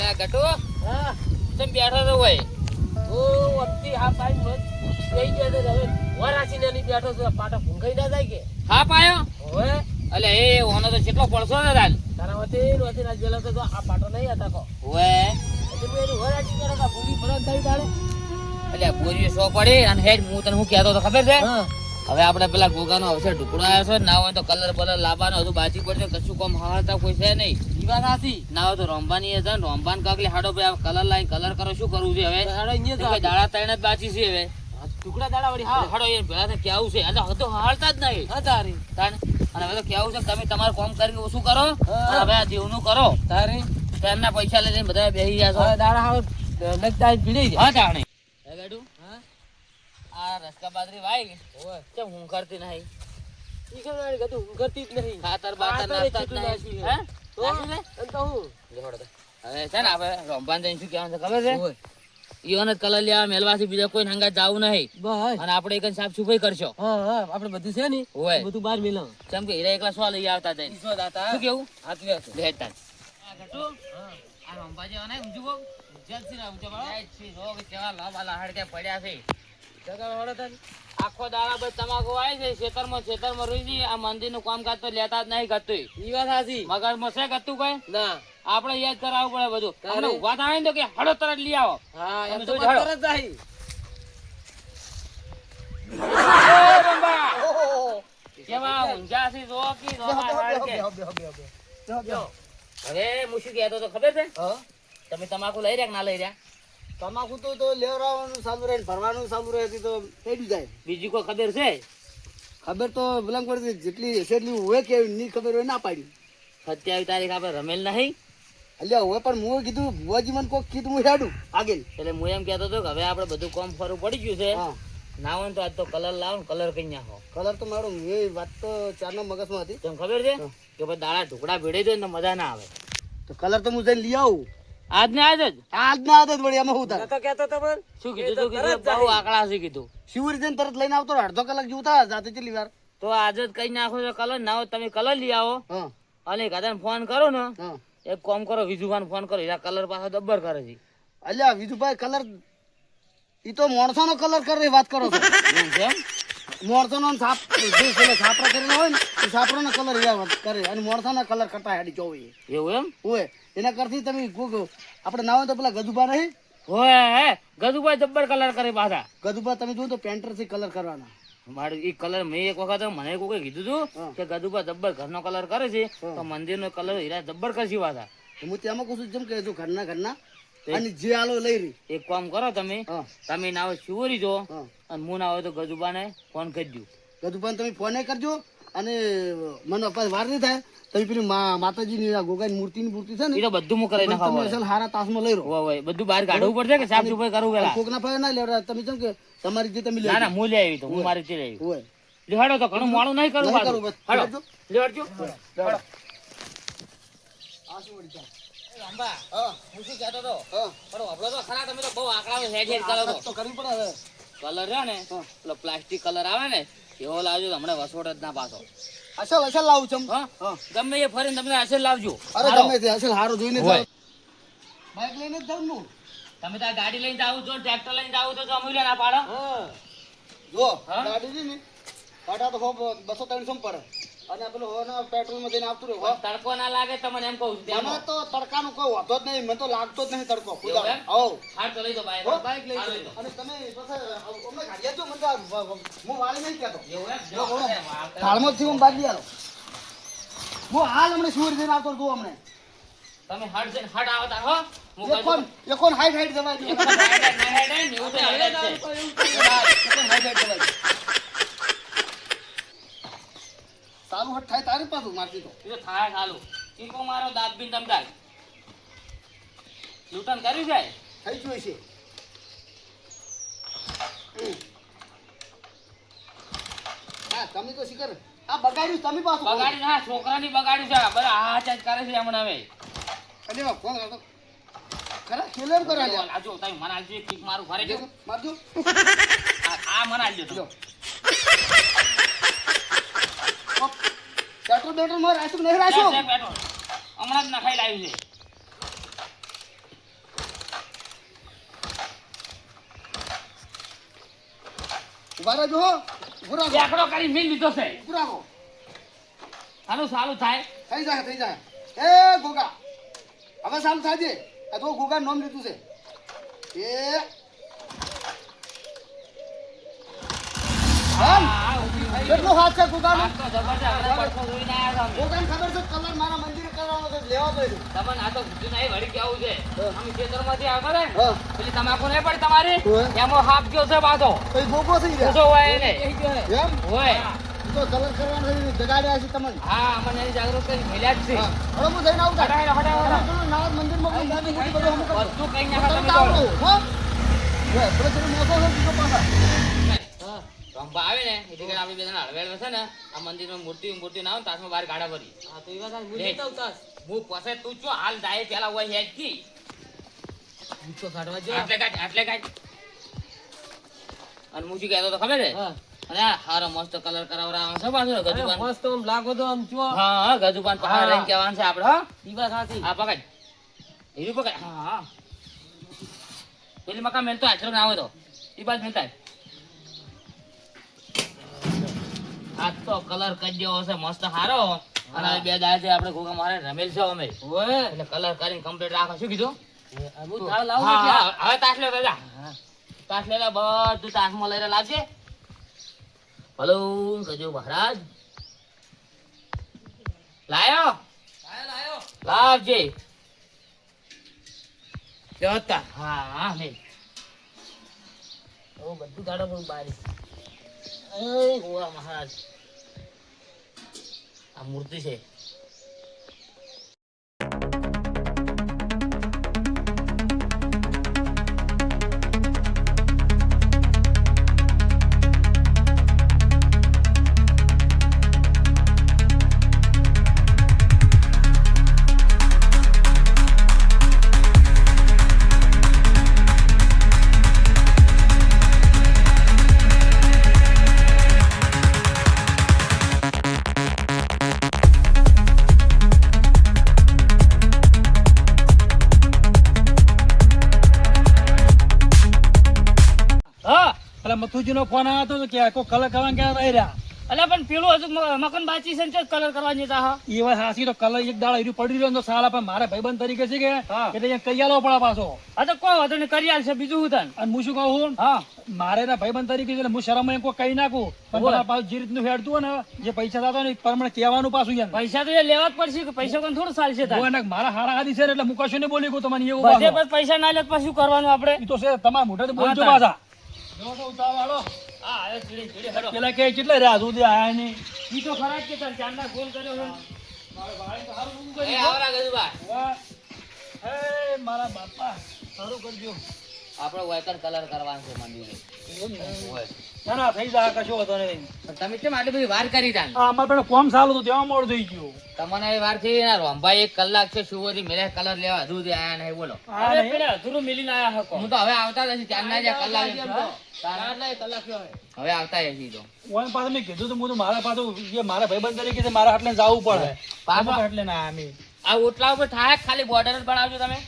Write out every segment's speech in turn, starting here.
અલ્યા ગટુ હા તમે બેઠો તો હોય ઓ વત્તી હા પાઈ મત લઈ ગયો તો હવે વરાસીને ની બેઠો છે પાટા ભૂંગાઈ ના જાય કે હા પાયો ઓય અલ્યા એ ઓનો તો કેટલો પડશો ને તાન તારા વતી ના જેલા તો આ પાટો નહીં હતા કો ઓય એટલે મેં એની વરાસી કરે કા ભૂલી ભરત થઈ દાડે અલ્યા બોરીએ સો પડી અને હેડ હું તને શું કહેતો તો ખબર છે હા હવે આપણે પેલા ગોગાનો અવસર ઢુકડો આવ્યો છે ના હોય તો કલર બલર લાવવાનો હતું બાજી પડશે કશું કોમ હવાતા કોઈ છે નહીં ઈ વાત સાચી ના હોય તો રોંબાની છે ને રોંબાન કાકલી હાડો ભાઈ કલર લાઈન કલર કરો શું કરવું છે હવે હાડો અહીંયા તો ભાઈ દાડા ત્રણ જ બાકી છે હવે ટુકડા દાડા વળી હા હાડો એ પેલા તો કેવું છે એટલે હવે તો હાલતા જ નહીં હા તારી તાણ અને હવે તો કેવું છે કે તમે તમારું કામ કરીને ઓછું કરો હા. અને હવે આ દેવનું કરો તારી તો એમના પૈસા લઈને બધા બેસી ગયા છો હવે દાડા હવે નકદાઈ ભીડી જાય હા તાણે હે ગાડું હા આ રસકા બાજરી વાઈ ઓય ચમ હું કરતી નહીં ઈ ખબર નહીં કતું હું કરતી જ નહીં ખાતર બાતર ખાતર નાખતા જ એટલું નાખી નહીં છે. હે તો નાખ્યું છે? એમ તો હું લેવડો તો. હવે છે ને આપણે રોંબાન જઈને શું કહેવાનું છે ખબર છે ઓય ઈઓને કલર લેવા મેલવાથી બીજા કોઈ હંગા જાવું નહીં બસ અને આપણે એક સાફ સફાઈ કરશો હા હા આપણે બધું છે ને ઓય. એ બધું બહાર મિલાવ કેમ કે હીરા એકલા શું લઈ આવતા જઈને ઈસો દાતા શું કેવું હાથ લે છે લેટ તાન આ રોંબાજી આને ઊંચું બહુ જલ્દી ના ઊંચો બાળો એ છી જો કે કેવા લાંબા લાહડ કે પડ્યા છે જગા વડો તને આખો દાડા બસ તમાકુ આવી છે ખેતરમાં રોઈ જઈએ આ મંદિરનું કામકાજ તો લેતા જ નહીં કરતું ઈ વાત સાચી મગજમાં છે કરતું કઈ ના આપણે યાદ કરાવવું પડે બધું તારે? અમને ઉભા થાય ને તો કે હળો તરત લઈ આવો હા એમ તમે તો જોઈ તરત જાય એ રંબા! કેવા ઊંઝા છે જો કી જો હાડ કે. હવે હું શું કહેતો તો ખબર છે તમે તમાકુ લઈ રહ્યા કે ના લઈ રહ્યા તમાકુ તો લેવરાવાનું ચાલુ રહે ભરવાનું ચાલુ રહે તો થઈ જાય બીજી કોઈ ખબર છે ખબર તો બલંગ પડતી જેટલી હશે એટલી હોય કે નહીં ખબર હોય ના પાડી 27 તારીખ આપણે રમેલ નહીં અલ્યા હોય પણ હું કીધું ભુવાજી મને કોક કીધું હું હેડું આગળ એટલે હું એમ કહેતો હતો કે હવે આપણે બધું કામ ફરવું પડી ગયું છે હા ના હોય ને તો આજ તો કલર લાવો ને કલર કઈ નાખો કલર તો મારો એ વાત તો ચારના મગજમાં હતી તમને ખબર છે હા. કે ભાઈ દાડા ઢુકડા ભેળે જાય ને તો મજા ના આવે તો કલર તો હું જઈને લઈ આવું આજ ને આજ જ આજ ના આદત વળી એમાં હું તાર શું કીધું તું કીધું બહુ આકડા છે કીધું શિવરી જઈને તરત લઈને આવતો રહે. અડધો કલાક જેવું થાય જાતે ચેટલી વાર તો આજ જ કઈ નાખો તો કલર ના હોય તમે કલર લઈ આવો હા અને કાદાને ફોન કરો ને હા એક કામ કરો વિજુભાઈ ફોન કરો એના કલર પાછો દબ્બર કરે છે અલ્યા વિજુભાઈ કલર ઈ તો માણસોનો કલર કરે વાત કરો છો એવું છે એમ માણસોનો સાપ જે પેલો છાપરા કરેલો હોય ને એ છાપરાનો કલર એવા કરે અને માણસોના કલર કરતા હેડી જોવે એવું એમ હોય એના કરતી તમે કોક આપણે ના હોય તો પેલા ગજુબા નહીં હોય હે ગજુભાઈ દબ્બર કલર કરે પાછા ગજુબા તમે જુઓ તો પેન્ટર થી કલર કરવાના મારે એ કલર મેં એક વખત મને કોઈ કીધું હતું હા. કે ગજુભાઈ દબ્બર ઘરનો કલર કરે છે તો મંદિરનો કલર હીરા દબ્બર કરશે પાછા તો હું તેમાં કહું છું જેમ કે જો ઘરના અને જે આલો લઈ રહી એક કામ કરો તમે હા તમે ના હોય શિવરી જો હા અને હું ના હોય તો ગજુબાને ફોન કરી દઉં ગજુભાઈ તમે ફોને કરજો અને મને વાર નહીં થાય તમે પેલી માતાજીની આ ગોગાની મૂર્તિ છે ને એ તો બધું હું કરી તમે નાખવા અસલ હારા તાસમાં લઈ રહો હોય બધું બહાર કાઢવું પડશે કે સાફ સફાઈ કરવું પેલા કોકના પાસે ના લેવડા તમે જેમ કે તમારી જે તમે ના ના હું લઈ આવી તો હું મારી લઈ આવી હોય લેવાડો તો ઘણું મોડું નહીં કરવું નહીં કરવું, બસ. હાલો લેવાડજો લેવડો. આ શું વળી ચાલ? અંબા હા હું શું કહેતો હતો હા પણ વાપરો તો ખરા તમે તો બહુ આકડા હેડ હેડ કરો આ તો કરવી પડે હવે કલર છે ને હા. પેલો પ્લાસ્ટિક કલર આવે ને એવો લાવજો તો હમણાં વસોટ જ ના પાછો અસલ લાવું છું હા હા ગમે એ ફરીને તમે અસર લાવજો અરે હારો. ગમે તે અસલ હારો જોઈને હોય. જાઓ. બાઈક લઈને જ જાઉં હું તમે તાર ગાડી લઈને જાવ છો ટ્રેક્ટર લઈને જાવ તો અમૂલ્ય ના પાડો હા જો હા? ગાડી છે ને કાઢા તો 200-300 માં પડે અને પેલું હોના પેટ્રોલમાં જઈને આવતું રહ્યું તડકો ના લાગે તમને એમ કહું છું મને તેમાં. તો તડકાનો કોઈ વાંધો જ નહીં મને તો લાગતો જ નહીં તડકો એવું એમ? આવો હાર તો લઈ દો બાઈક બાઈક લઈ હાર જાઓ. લઈ દો. અને તમે પછી અમને ગાડી આપજો મને તો હું વાળી નહીં કહેતો એવું એમ? જો, બોલો. અરે વાહ. થાળમાં થી હું બાંધી આલો હું હાલ હમણાં સુર જઈને આવતો છું હમણે તમે હટ જઈને હટ આવો તાર હો હું કહું છું. એકોન હાઈટ જવાય દો. એક તો હાઈટ જ ના હાઈટ ને, એવું તો હાઈટ જ છે. એકોન હાઈટ જવાય દો. સારું હટ થાય તારી પાછું મારતી તો એ તો થાય ચાલુ ચીકો મારો દાંત બીન તમ થાય લૂંટન કર્યું છે થઈ ગયું છે હા તમે તો શીખર આ બગાડ્યું તમે પાછું બગાડી હા છોકરાની બગાડી છે બધા આ ચાચ કરે છે હમણાં હવે અરે વાહ, કોણ હતો ખરા ખેલે એમ કરે લ્યા. આજો તમે મને આલજો એક કિક મારું ફરે જો મારજો આ મને આલજો જો તો પેટ્રોલ બેટ્રોલ માર રાખ્યું કે નહીં રાખ્યું પેટ્રોલ હમણાં જ નખાઈ લાવ્યું છે ઉભા રહેજો હો. ઊભું રાખો. એકડો કરી મિલ લીધો છે ઊભું રાખો. આનું સારું થાય થઈ જાય થઈ જાય. એ ગોગા હવે સારું થાય છે. આ તો ગોગા નામ લીધું છે. એ કેટલો હાથ છે ગોગાનો? આ તો જબરજસ્ત આપણે પડખો જોઈને આયા હતા અમે. ગોગાને ખબર છે કલર મારા મંદિરે કરવાનો છે, લેવા પડ્યો. તમને આ તો ભૂતી નહીં વળી કેવું છે અમે ખેતરમાંથી આવતા ને હા પેલી તમાકુ નહીં પડી તમારી હોય. એમાં હાફ ગયો છે પાછો તો એ ગોગો થઈ ગયા ઓછો હોય એને એમ હોય તો કલર કરવાનો છે, જગાડ્યા છે તમને. હા અમને એની જાગૃત કરી મેલ્યા જ છે હા હવે હું જઈને આવું તારે. હટાવો, હટાવો, હટાવો. પેલું નાવા મંદિરમાં કોઈ મોટી મોટી બધું અમુક કરજો. બધું કઈ નાખો તમે તમે તો. આવો, હો? હોય, પેલો પેલો મેકો છે, બીજો પાછા. રંભા આવે ને એટલે કે આપણે બે જણા હળવેળ છે ને આ મંદિરમાં મૂર્તિ ના આવે ને તાસમાં બહાર ગાડા ભરી લે. હું પાસે તું ચો હાલ જાય પેલા હોય હેજ કી આટલે કાઢ અને હું શું કહેતો તો ખબર છે અને આ હારો મસ્ત કલર કરાવવાનો છે પાછો ગજુબાન મસ્ત આમ લાગો તો આમ જો હા ગજુબાન પહાડ રહીને કહેવાનું છે આપણે હા દીવા સાથી આ પકડ હીરું પકડ હા હા પેલી મકા મેલતો આચરો ના આવે તો એ બાદ મેલતા આ તો કલર કરી દેવો છે મસ્ત હારો અને હવે બે દાડે આપણે ઘોઘા મારે રમેલ છે અમે ઓય એટલે કલર કરીને કમ્પ્લીટ રાખો શું કીધું હું થાળ લાવું હા, એટલે હા, હવે તાસ લેતા જા તાસ લેતા બધું તાસમાં લઈને લાવજે હલો કજો મહારાજ લાયો લાવજે જોતા હા હા મેં ઓ બધું ગાડો બહુ બારી એ ગોવા મહારાજ આ મૂર્તિ છે હા પેલા મથુજીનો ફોન આવ્યો હતો કે આખો કલર કરવાનું ક્યાં રહી રહ્યા અલ્યા પણ પેલું હજુ મકાન બાચી છે ને તે કલર કરવા જતા હા એ વાત હાસી તો કલર એક દાડા એર્યું પડી રહ્યો તો સાલા પણ મારા ભાઈબંધ તરીકે છે કે હા. એટલે અહીંયા કઈ આલો પડે પાછો આ તો કોઈ વાંધો નહીં કરી આલશે બીજું હું તને અને હું શું કહું હા મારે એના ભાઈબંધ તરીકે છે એટલે હું શરમ કોઈ કહી નાખું પણ બોલ. પેલા પાછું જે રીતનું હેડતું હોય ને જે પૈસા થતા ને એ પ્રમાણે કહેવાનું પાછું યાર પૈસા તો એ લેવા જ પડશે કે પૈસા કોણ થોડું ચાલશે તારે? હું એના મારા હારા હાદી છે ને એટલે હું કશું નહીં બોલી ગયું તમને એવું બધે પાછું. પણ પૈસા ના લે તો પછી શું કરવાનું આપણે ઈ તો છે તમારા મોઢેથી બોલજો હા, પાછા જો તો ઉતાવળો. હા હવે ચીડી ચીડી હેડો પેલા કે કેટલા રહ્યા સુધી આયા નહીં ઈ તો ખરા જ કે તાર ચાંદા ગોલ કર્યો છે મારા ભાઈ તો હારું ઊંઘ એ કરી. આવરા ગજુભાઈ વાહ. એ મારા બાપા સારું કરજો આપણે વાયકર કલર કરવાનો છે મંદિરે હોય. ના ના થઈ જાય કશો હતો નહીં પણ તમે કેમ આટલી બધી વાર કરી તાન આ અમારે પેલા કોમ સારું હતું ત્યાં મોડું થઈ ગયું તમને એ વાર થી ના રોંભાઈ 1 કલાક છે શુવરી મેલે કલર લેવા હજુ સુધી આયા નહીં બોલો આ અરે નહીં. પેલા અધૂરું મિલીને આયા હકો હું તો હવે આવતા જ હશે ચાંદના જે કલાક હવે આવતા હશે તો ઓન પાસે મેં કીધું તો હું તો મારા પાછું જે મારા ભાઈબંધ તરીકે છે મારા હાટલે જવું પડે પાછા? પાછા એટલે ના અમે આ ઓટલા ઉપર થાય જ ખાલી બોર્ડર જ બનાવજો તમે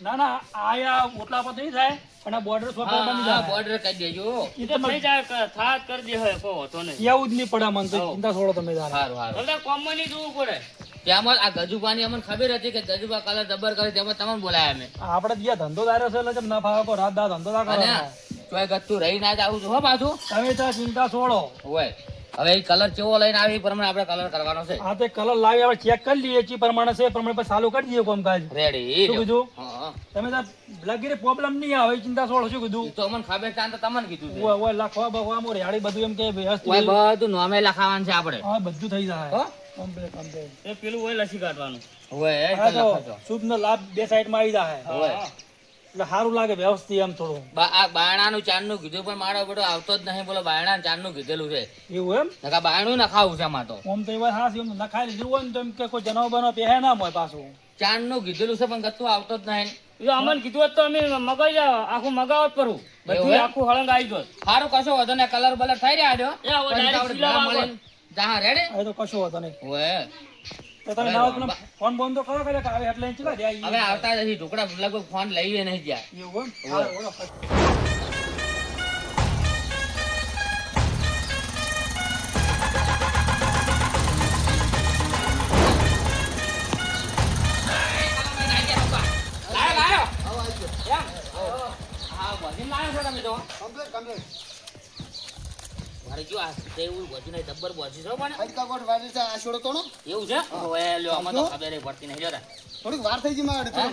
ના ના આયા ઓટલા પર નહીં થાય પણ આ બોર્ડર શોપ બની જાય બોર્ડર કરી દેજો ઈ તો થઈ જાય થાત કરી દે હવે કો હતો નહીં એવું જ નહીં પડે મને તો ચિંતા છોડો તમે તારા સારું સારું એટલે કોમમાં નહીં જોવું પડે ત્યાંમાં આ ગજુબાની અમને ખબર હતી કે ગજુબા કલર જબર કરે તેમાં તમને બોલાયા અમે આપણે જે ધંધો દાર્યો છે એટલે જેમ ના ફાવે કો રાત દા ધંધો દા અને કરો ચોય ગત્તું રહી ના જ આવું છું હો પાછું તમે ત્યાં ચિંતા છોડો હોય હવે એ કલર કેવો લઈને આવી એ પ્રમાણે આપણે કલર કરવાનો છે આ તે કલર લાવી આપણે ચેક કરી લઈએ જે પ્રમાણે છે એ પ્રમાણે પછી ચાલુ કરી દઈએ કોમકાજ રેડી શું કીધું હા તમે ત્યાં લગીરે પ્રોબ્લેમ નહીં આવે એ ચિંતા છોડો શું કીધું એ તો અમને ખબર છે આ તો તમને કીધું છે ઓય ઓય લખવા બખવા મોર યાડી બધું એમ કે વ્યવસ્થિત ઓય બધું નોમે લખાવાનું છે આપણે હા બધું થઈ જાય હો કમ્પ્લીટ કમ્પ્લીટ એ પેલું હોય લસી કાઢવાનું હોય એ આ તો લખાજો શુભ નો લાભ બે સાઈડ માં આવી જાય હોય એટલે સારું લાગે વ્યવસ્થિત એમ થોડું આ બાયણાનું ચાંદનું કીધું પણ મારો બધો આવતો જ નહીં બોલો બાયણાનું ચાંદનું કીધેલું છે એવું એમ નકા બાયણું ના ખાવું છે આમાં તો આમ તો એ વાત હાસી એમ નખાઈ લીધું હોય ને તો એમ કે કોઈ જનાવ બનો પહેરે ના હોય પાછું ચાંદનું કીધેલું છે પણ ગત્તું આવતો જ નહીં જો અમને કીધું હોત તો અમે મગાઈ જાવ આખું મગાવત કરું બધું એમ? આખું હળંગ આવી ગયો સારું કશો વધો ને કલર બલર થઈ રહ્યા છો એ હવે પછી direct આપણે સિલાવા ભેગા મળીને જાહા રેડી એ તો કશું હોતો નહીં હોય તો તમે ના હોય તો ફોન બોન તો કરો કે આવે એટલે ચલા દે હવે આવતા જ હજી ઢોકળા લગભગ ફોન લઈએ નહીં જ્યાં એવું એમ હોય. હારું, બોલો. કમ્પ્લીટ. મારે જો આ તે એવું વધુ નહીં જબ્બર બોજી છો પણ હલકા કોટ વાળી છે, આ છોડો તોડો. એવું છે ઓએ લ્યો આમાં તો ખબર ય પડતી નહીં લ્યો રા થોડીક વાર થઈ ગઈ મારે તો.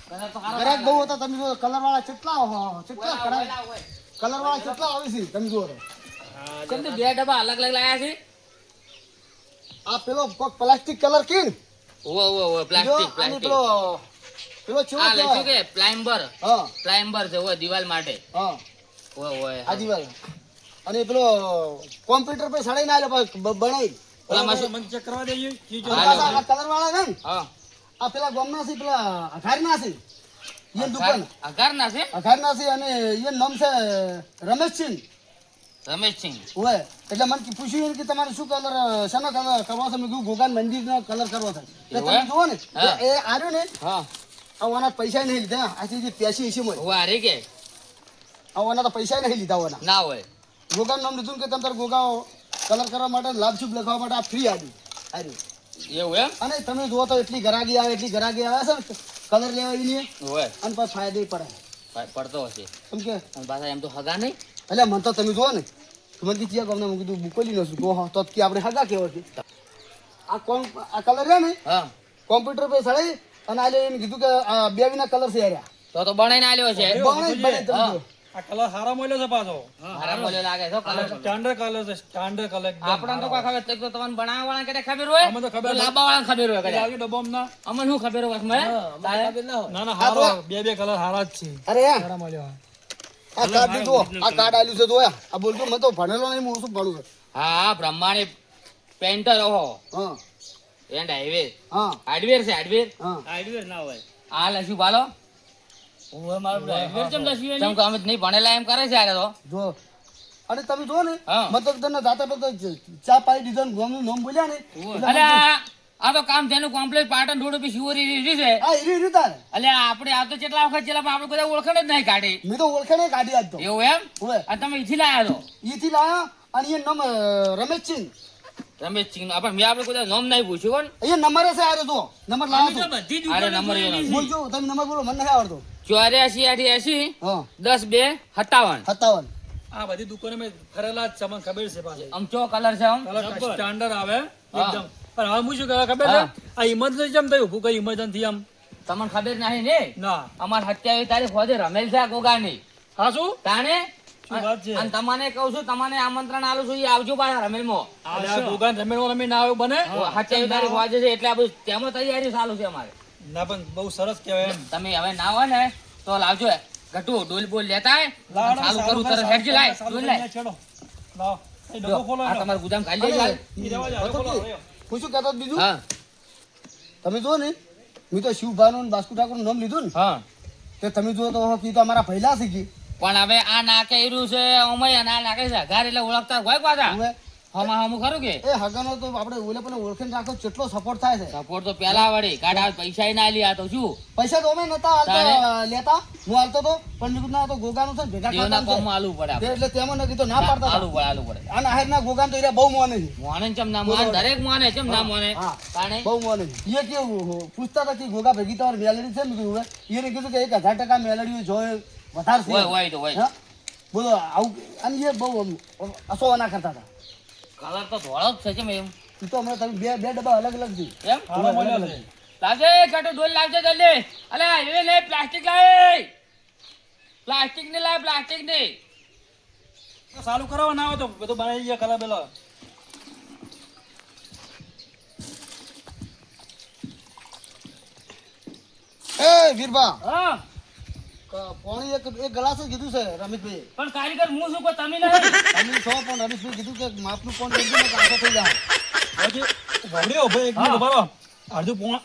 કલર તો હારો ગ્રાહક બહુ હતા, તમે જો કલર વાળા કેટલા કેટલા ઓય, કરાય. ઓય, ઓય. કલર વાળા કેટલા આવે છે તમે જુઓ તો. કેમ કે બે ડબ્બા અલગ અલગ લાયા છે આ પેલો કોક પ્લાસ્ટિક કલર કીન ઓવો ઓવો ઓવો જો પ્લાસ્ટિક અને પ્લાસ્ટિક પેલો પેલો ચેવો આ લખ્યું કહેવાય? કે પ્લાઇમ્બર હા પ્લાઇમ્બર છે ઓય દિવાલ માટે હા ઓય ઓય આ દિવાલ. અને પેલો કોમ્પ્યુટર પર સડાઈ ના બનાવી. ઓલા માસુ મને ચેક કરવા દેજો ચીજો. હા. આ કલર વાળા છે ને હા આ પેલા ગામના છે, પેલા અઘારના છે એ દુકાન અગાર ના છે અઘારના છે. અને એ નામ છે રમેશસિંહ. રમેશસિંહ હોય એટલે મને પૂછ્યું કે તમારે શું કલર શાનો કલર કરવો છે? મેં કીધું ગોગાન મંદિરનો કલર કરવો છે. એટલે તમે એવું? જુઓ ને હા. એ આવ્યો ને હા આવવાના પૈસા નહીં લીધા. આથી જે પ્યાસી છે મોય ઓવા રે કે આવવાના તો પૈસા નહીં લીધા હોવાના. ના હોય ગોગાનું નામ લીધું કે તમે તાર ગોગા કલર કરવા માટે લાભશુભ લખવા માટે આ ફ્રી આવ્યું. એવું એમ અને તમે જુઓ તો એટલી ગરાગી આવે છે ને કલર લેવા એની હોય અને પાછું ફાયદો પડે. પડતો હશે કેમ કે અને પાછા એમ તો હગા નહીં એટલે મને તો તમે જુઓ ને મને કીધું ગામને મેં કીધું બુકોલી નો છું તો કે આપણે હગા કહેવાય છે. આ કલર છે ને હા કોમ્પ્યુટર પર સડાઈ અને આ એને કીધું કે આ બે વિના કલર છે યાર. તો બનાવીને આલ્યો છે બને તમે હા. જુઓ. આ કલર સારો મળ્યો છે પાછો. મારા બોલ્યો લાગે છે કલર સ્ટાન્ડર્ડ કલર છે, સ્ટાન્ડર્ડ કલર એકદમ. આપણને તો કોઈ ખબર તો તમને બનાવવા વાળા કે ખબર હોય અમને તો ખબર લાંબા વાળા ખબર હોય કદાચ આવી ડબ્બામાં ના. અમને શું ખબર હોય મેં ના ના હારો બે કલર હારા જ છે. અરે યાર સારા મળ્યો. આ કાર્ડ જુઓ, આ કાર્ડ આલ્યું છે જોયા. આ બોલતો મેં તો ભણેલો નહીં, હું શું ભણું છું. હા બ્રહ્માણી પેન્ટર ઓહો હા એન્ડ હાઈવે હા હાર્ડવેર છે હાર્ડવેર હા હાર્ડવેર ના હોય આ લખ્યું ભાલો ઓય મારું હાર્ડવેર કેમ લખ્યું જેમ કે અમે નહીં ભણેલા એમ કરે છે આ તો જો અને તમે જુઓ ને હા. મતલબ તને જાતે બધો ચા પાઈ દીધો ને ગામનું નામ બોલ્યા ને એટલે અલે આ તો કામ તેનું કોમ્પ્લેટ પાટણ રોડ ઉપર શિવરી રીધી છે આ હીરી હીરી તારે અલે આપણે આ તો કેટલા વખત જેલા આપણે બધા ઓળખાણ જ નહીં કાઢી મેં તો ઓળખે નહીં કાઢી આજ તો એવું એમ હોય આ તમે ઈથી લાયા છો ઈથી લાયા અને એ નામ રમેશસિંહ. રમેશસિંહ આપણે મેં આપણે કોઈ નામ નહીં પૂછ્યું કોણ એ નંબર છે આરે જો નંબર લાવો તો છો. બધી અરે દુકાનો નંબર જોયેલી છે. બોલજો તમે નંબર બોલો મને નહીં આવડતો. 84 88 હા 10 2 57 57. આ બધી દુકાનો મેં ફરેલા જ છે, મને ખબર છે પાછી. આમ ચો કલર છે આમ કલર જબ્બર. સ્ટાન્ડર્ડ આવે હા. એકદમ. પણ હવે હું શું કહેવા ખબર છે? હા. આ ઇમરજન્સી કેમ થયું? હું કઈ ઇમરજન્સી આમ તમને ખબર નહીં ને ના. અમાર 27 તારીખ હોદે રમેલ છે આ ગોગાની હા શું તાણે શું વાત છે? અને તમને કહું છું તમને આમંત્રણ આલું છું ઈ આવજો પાછા રમેલમાં અરે આ ભોગાન રમેડમાં રમી ના આવ્યું બને? 27 તારીખ હોજે છે એટલે આ બધું તેમાં તૈયારી ચાલુ છે અમારે ના પણ બહુ સરસ કહેવાય એમ. તમે હવે ના હોય ને તો લાવજો ગટુ ડોલ બોલ લેતા આય લાવો, ચાલુ સારું કરું કરે, તરત સારું હેડજી લાય કરે, સારું ડોલ કરે, લાય અહીંયા છેડો. લાવો. એ જો, ડબ્બો ખોલો આ એનો. તમારું ગુદામ ખાલી જાય ઈ રહેવા દે, હવે ખોલો, હવે. હું શું કહેતો હતો બીજું હા તમે જુઓ ને મેં તો શિવભાનું ને બાસ્કુ ઠાકોરનું નામ લીધું ને હા તે તમે જુઓ તો કી તો અમારા પહેલા શીખી પણ હવે આ નાકે એર્યું છે ઓમય અને આ નાકે છે ઘર એટલે ઓળખતા હોય પાછા હવે હમા હમું ખરું કે એ હગાનો તો આપણે ઓલે પણ ઓળખીને રાખો કેટલો સપોર્ટ થાય છે. સપોર્ટ તો પેલા વળી કાઢા પૈસા ના લી આ તો શું પૈસા તો અમે નતા હાલતા લેતા, હું હાલતો તો પણ મેં કીધું ના, આ તો ગોગાનું છે ને ભેગા દેવના ખાતા કોમમાં આલુ પડે છે. એટલે તેમાં ન કીધું ના પાડતા આલુ હતા. પડે આલુ પડે અને આહેરના ગોગાન તો એરા બહુ મોને છે. મોને ચમ ના મોને દરેક મોને ચમ ના મોને હા. તાણે બહુ મોને છે. એ કેવું પૂછતા હતા કે ગોગા ભેગી તમારી મેલડી છે ને? મેં કીધું હવે એને કીધું કે 1000% મેલડીઓ જોઈએ વધારે છે. હોય હોય તો હોય હા? બોલો આવું અને એ બહુ અસોવાના કરતા હતા. કલર તો ધોળો જ છે કેમ એમ ઈ તો હમણાં તમે બે ડબ્બા અલગ અલગ છે. એમ હારો મળ્યો છે. લાવજે કાટો ડોલ લાવજે જલ્દી અલે એ લે પ્લાસ્ટિક લાય પ્લાસ્ટિક ને લાય પ્લાસ્ટિક ને સારું કરાવો ના આવે તો બધું બનાવી ગયા કલર પેલો. એ વીરબા હા પાણી એક ગ્લાસ જ કીધું છે રમેશભાઈ. પણ કારીગર હું શું કહું તમે નહીં તમે છો પણ રમેશભાઈ કીધું કે માપનું પાણી એકદમ આખો થઈ જાય. પછી ભવડ્યો ભાઈ, એક મિનિટ ઉભા રહો.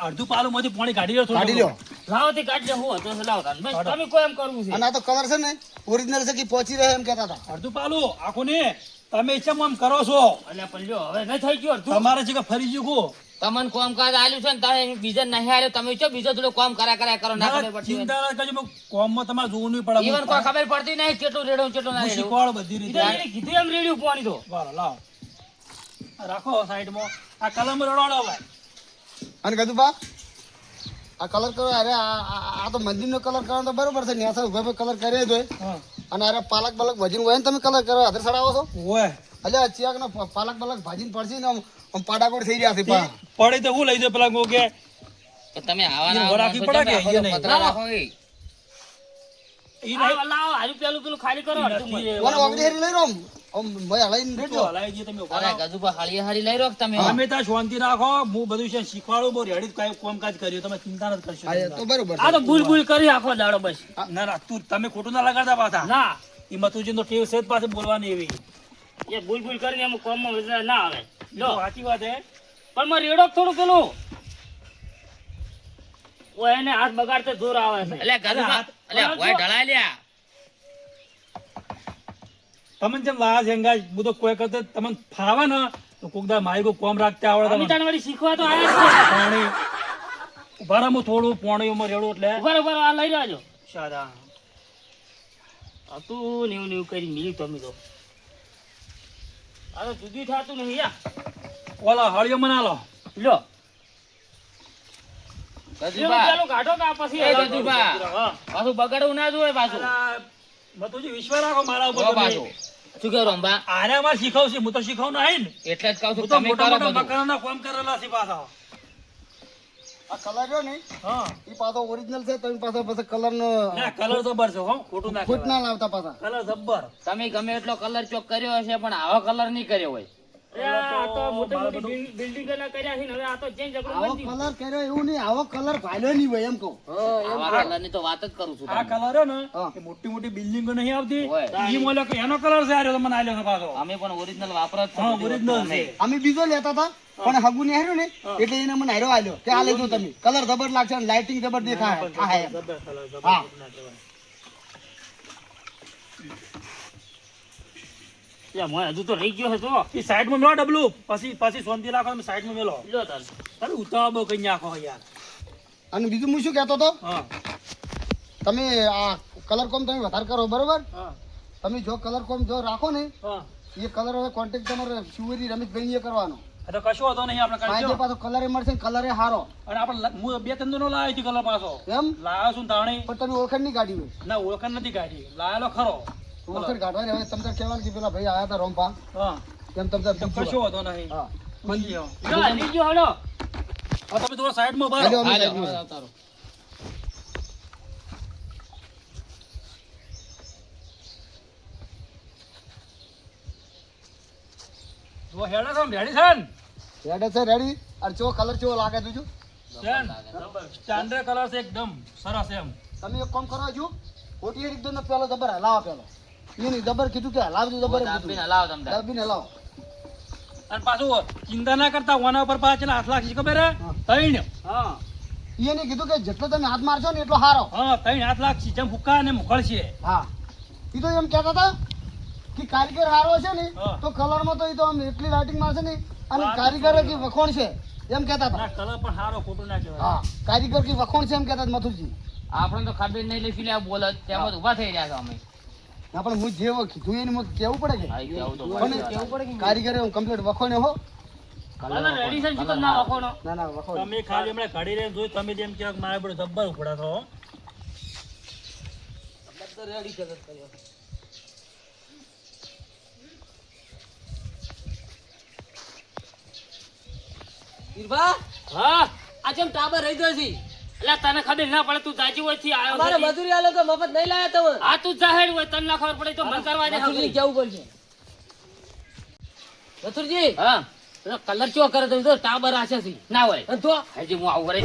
અડધું પાલુમાંથી પાણી કાઢી લો થોડું. કાઢી લ્યો. લાવો તે કાઢજે હું હતો છે, લાવો તાન. બસ તમે કોઈ એમ કરવું છે અને આ તો કલર છે ને ઓરિજિનલ છે કે પહોંચી રહે એમ કહેતા હતા. અડધું પાલું આખું ને તમે ઈચ્છા આમ કરો છો. અલ્યા પણ લ્યો હવે નહીં થઈ ગયું અડધું. તમારે છે કે ફરી ગયું કો? તમને કોમકાજ આલ્યું છે ને તમે બીજા નહીં આલ્યો તમે ચો બીજો થોડો કોમ કર્યા કરો ના ખબર પડતી ચિંતા ના કરજો, મેં કોમમાં તમારે જોવું નહીં પડે. ઈવન કોઈ ખબર પડતી નહીં કેટલું રેડું કેટલું ના હું રેડું શીખવાડું બધી ઈ રીતે. તો એને કીધું એમ રેડ્યું પાણી તો બરાબર, લાવો આ રાખો સાઈડમાં. આ કલમ રડવાડો હવે. અને કીધું બા આ કલર કરો. અરે આ તો મંદિરનો કલર કરવાનો તો બરોબર છે ને, આ ઉભા કલર કરે જ હોય. હા અને અરે પાલક બલક ભાજીને હોય ને તમે કલર કરો હાથે સડાવો છો ઓય અલ્યા ચિયાક નો પાલક બલક ભાજીને પડશે ને આમ પાડાકોડ થઈ રહ્યા છે પા પડે તો હું લઈ જાઉં પેલા ગો કે તો તમે આવા ઈ વરાખી પડે કે ઈ નહીં? પતરા રાખો એ. ઈ આ લાવો હારું પેલું ખાલી કરો અડધું નથી એ કોને ઓગળી હેરી લઈ રહ્યો આમ ભાઈ હલાઈને રેડજો, રેડજો હલાઈ દઈએ તમે ઉભા અરે રહો. ગજુભા હાળી હાળી લઈ રહ્યો તમે તમે ત્યાં શાંતિ રાખો હું બધું છે શીખવાડું બહુ રેડી કાંઈ કામકાજ કર્યું તમે ચિંતા નથી કરશો હા એ તો બરોબર આ તો ભૂલ ભૂલ કરી આખો દાડો બસ ના ના તું તમે ખોટું ના લગાડતા પાછા ના ઈ મતુજી તો ટેવ છે જ પાસે બોલવાની એવી એ ભૂલ ભૂલ કરીને અમુક કોમમાં વધારે ના આવે લો સાચી વાત હે પણ મારે રેડો થોડું પેલું ઓ એને હાથ બગાડતે જોર આવે છે એટલે ગજુભા એટલે ભોય ઢળાઈ લ્યા તમને જેમ વાહ જેંગા બધો કોઈ કરતે તમને ફાવે ને તો કોક દા મારી કો કોમ રાખતે આવડે તમને અમિતાને વળી શીખવા તો આયા જ છે પાણી ઉભારામાં થોડું પાણીમાં રેડું એટલે ઉભા આ લઈ જાજો સાદા આ તું નેવું નેવું કરી મિલી તમે તો આ તો જુદી થતું નહીં યા ઓલા હળિયો મના લો લો ગજુભા પેલું કાઢો કે આ પછી એ ગજુભા. હા. પાછું બગાડવું ના જોઈએ પાછું અલા, મતુજી વિશ્વાસ રાખો મારા ઉપર હો તમે. પાછું શું કહ્યું રંભા આને અમારે શીખવશે હું તો શીખવું નહીં ને એટલે જ કહું છું હું તો તમે મોટા કરો મોટા બધું. મકાનોના કામ કરેલા છે પાછા આ કલર રહ્યો ને હા એ પાછો ઓરિજિનલ છે તમે પાછા પાછા કલર નો ના કલર જબર છે હો ખોટું ના ફૂટ કહેવાય. ના લાવતા પાછા કલર જબ્બર તમે ગમે એટલો કલર ચોક કર્યો હશે પણ આવો કલર નહીં કર્યો હોય અરે આ તો મોટી મોટી બિલ્ડિંગ કર્યા છે ને હવે આ તો ચેન્જ આવો કલર કર્યો એવું નહીં આવો કલર ભાલ્યો નહીં હોય એમ કહું આવા કલર ની તો વાત જ કરું છું આ તમને. કલર હે ને હા. એ મોટી મોટી બિલ્ડિંગો નહીં આવતી હોય. ઈ મોલે કે એનો કલર છે આ રહ્યો મને આલ્યો છે પાછો અમે પણ ઓરિજિનલ વાપર જ હા છે બધી ઓરિજિનલ વસ્તુ છે અમે. અમે બીજો લેતા હતા પણ હગુ ને હાર્યું ને એટલે એને મને હાર્યો આલ્યો કે આ લેજો તમે કલર જબર લાગશે અને લાઇટિંગ જબર દેખાય આ હે જબર કલર જબર હા. ખોટું ના કહેવાય. લે મોય હજુ તો રહી ગયો છે તો ઈ સાઈડમાં મેલો ડબલું પછી શાંતિ રાખો તમે સાઈડમાં મેલો લો તાર અરે ઉતાવળ બહુ કઈ નાખો યાર અને બીજું હું શું કહેતો હતો હા તમે આ કલર કોમ તમે વધારે કરો બરોબર હા તમે જો કલર કોમ જો રાખો ને હા એ કલર હવે કોન્ટેક્ટ તમારે શિવરી રમેશભાઈ એ કરવાનો આ તો કશો હતો નહીં આપણે આજે કરજો પાછો કલર મળશે કલર હારો અને આપણે હું બે ત્રણ નો લાવ્યો છું કલર પાછો એમ લાવ્યો છું તાણી પણ તમે ઓળખાણ નહીં કાઢી હોય ના ઓળખાણ નથી કાઢી લાયેલો ખરો ઓળખાણ કાઢવાની હવે તમને કહેવાનું કે પેલા ભાઈ આયા હતા રોમપા હા એમ તમને તો કશો હતો નહીં હા મંદી લો લઈ ગયો હડો તમે થોડા સાઈડમાં ઉભા હાલો, રહો. અમે હાલો, સાઈડમાં. હાલો, તારો. જો હેડે છે આમ રેડી છે ને? રેડી છે રેડી અને ચો કલર ચેવો લાગે તું છે ને? સ્ટાન્ડર્ડ કલર છે એકદમ સરસ એમ તમે એક કામ કરો છું ખોટી એકદમ ને પેલો જબર હલાવો પેલો એને જબર કીધું કે હલાવજો જબર જ દાબીને કીધું હલાવો તમે તાર. દાબીને હલાવો અને પાછું ચિંતા ના કરતા ઓના ઉપર પાછા છેલ્લા 8 લાખ છે ખબર હે ત્રણ હા એને કીધું કે જેટલો તમે હાથ મારશો ને એટલો હારો હા 8 લાખ છે જેમ ફૂકા અને મુખળ છે હા એ તો એમ કહેતા હતા કે કારીગર હારો છે ને હા. તો કલરમાં તો એ તો આમ એટલી લાઇટિંગ મારશે ને અને કારીગર કે વખોણ છે એમ કહેતા હતા ના કલર પણ સારો ખોટું ના કહેવાય હા કારીગર કે વખોણ છે એમ કહેતા હતા મથુરજી આપણને તો ખબર નહીં એટલે ફીલે બોલ જ તેમ જ ઊભા થઈ રહ્યા છો અમે આપણે હું જે કીધું એને મને કેવું પડે કે હા, ઈ કેવું તો પણ પડે. કેવું પડે કે કારીગરે હું કમ્પ્લીટ વખોણે હો હવે રેડી છે ને જીવન ના વખોનો ના ના વખોણ તમે ખાલી હમણાં ઘડી રહીને જોયું તમે જેમ કે મારે બધું જબ્બર ઉપડા છો હા આ જેમ ટાબર રહી ગયો છે એટલે તને ખબર ના પડે તું જાજી હોય થી આવ્યો અમારે છે મજૂરી આલો તો મફત નહીં લાયા તમે આ તું જાહેર હોય તને ના ખબર પડે તો મન કરવા દે મજૂરી કેવું પડશે મથુરજી હા કલર ચો કરે તમે તો ટાબર આશે છે ના હોય અને તો હજી હું આવું કરે